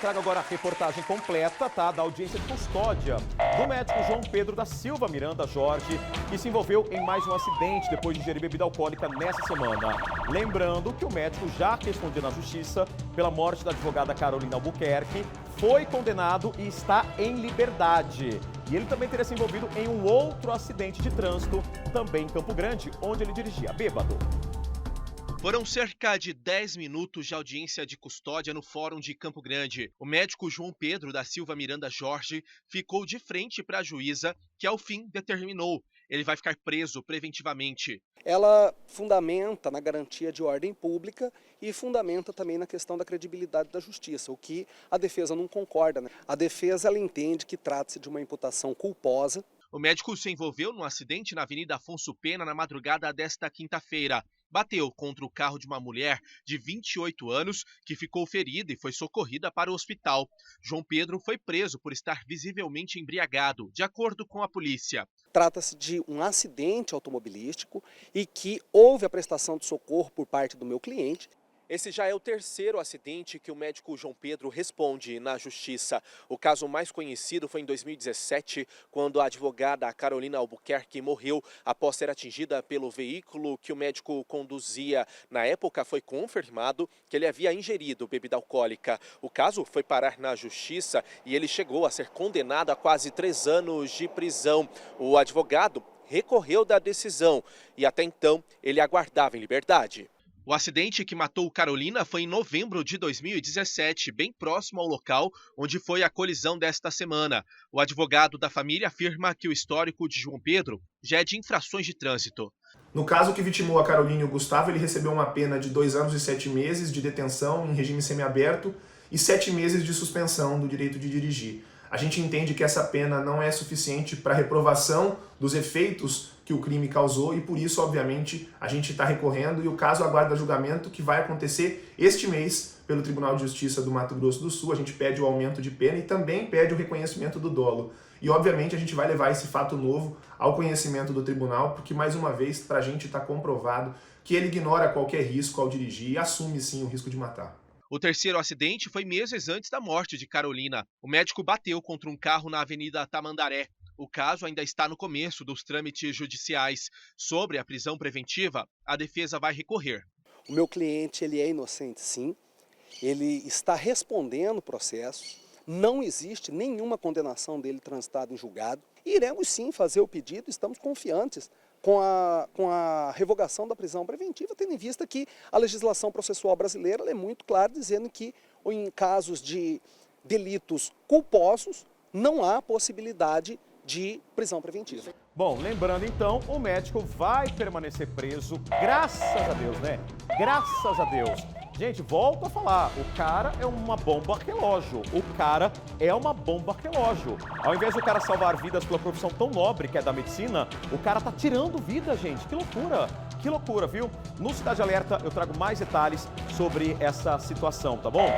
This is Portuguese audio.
Trago agora a reportagem completa, tá, da audiência de custódia do médico João Pedro da Silva Miranda Jorge, que se envolveu em mais um acidente depois de ingerir bebida alcoólica nessa semana. Lembrando que o médico já respondia na justiça pela morte da advogada Carolina Albuquerque, foi condenado e está em liberdade. E ele também teria se envolvido em um outro acidente de trânsito, também em Campo Grande, onde ele dirigia bêbado. Foram cerca de 10 minutos de audiência de custódia no Fórum de Campo Grande. O médico João Pedro da Silva Miranda Jorge ficou de frente para a juíza, que ao fim determinou. Ele vai ficar preso preventivamente. Ela fundamenta na garantia de ordem pública e fundamenta também na questão da credibilidade da justiça, o que a defesa não concorda, né? A defesa ela entende que trata-se de uma imputação culposa. O médico se envolveu num acidente na Avenida Afonso Pena na madrugada desta quinta-feira. Bateu contra o carro de uma mulher de 28 anos que ficou ferida e foi socorrida para o hospital. João Pedro foi preso por estar visivelmente embriagado, de acordo com a polícia. Trata-se de um acidente automobilístico e que houve a prestação de socorro por parte do meu cliente. Esse já é o terceiro acidente que o médico João Pedro responde na justiça. O caso mais conhecido foi em 2017, quando a advogada Carolina Albuquerque morreu após ser atingida pelo veículo que o médico conduzia. Na época foi confirmado que ele havia ingerido bebida alcoólica. O caso foi parar na justiça e ele chegou a ser condenado a quase 3 anos de prisão. O advogado recorreu da decisão e até então ele aguardava em liberdade. O acidente que matou Carolina foi em novembro de 2017, bem próximo ao local onde foi a colisão desta semana. O advogado da família afirma que o histórico de João Pedro já é de infrações de trânsito. No caso que vitimou a Carolina e o Gustavo, ele recebeu uma pena de 2 anos e 7 meses de detenção em regime semiaberto e 7 meses de suspensão do direito de dirigir. A gente entende que essa pena não é suficiente para a reprovação dos efeitos que o crime causou e por isso, obviamente, a gente está recorrendo e o caso aguarda julgamento que vai acontecer este mês pelo Tribunal de Justiça do Mato Grosso do Sul. A gente pede o aumento de pena e também pede o reconhecimento do dolo. E, obviamente, a gente vai levar esse fato novo ao conhecimento do tribunal, porque, mais uma vez, para a gente está comprovado que ele ignora qualquer risco ao dirigir e assume, sim, o risco de matar. O terceiro acidente foi meses antes da morte de Carolina. O médico bateu contra um carro na Avenida Tamandaré. O caso ainda está no começo dos trâmites judiciais. Sobre a prisão preventiva, a defesa vai recorrer. O meu cliente ele é inocente, sim. Ele está respondendo o processo. Não existe nenhuma condenação dele transitada em julgado. Iremos sim fazer o pedido, estamos confiantes com a revogação da prisão preventiva, tendo em vista que a legislação processual brasileira é muito clara, dizendo que em casos de delitos culposos não há possibilidade de prisão preventiva. Bom, lembrando então, o médico vai permanecer preso, graças a Deus, né? Graças a Deus. Gente, volto a falar, o cara é uma bomba relógio, o cara é uma bomba relógio. Ao invés do cara salvar vidas pela profissão tão nobre que é da medicina, o cara tá tirando vida, gente, que loucura, viu? No Cidade Alerta eu trago mais detalhes sobre essa situação, tá bom?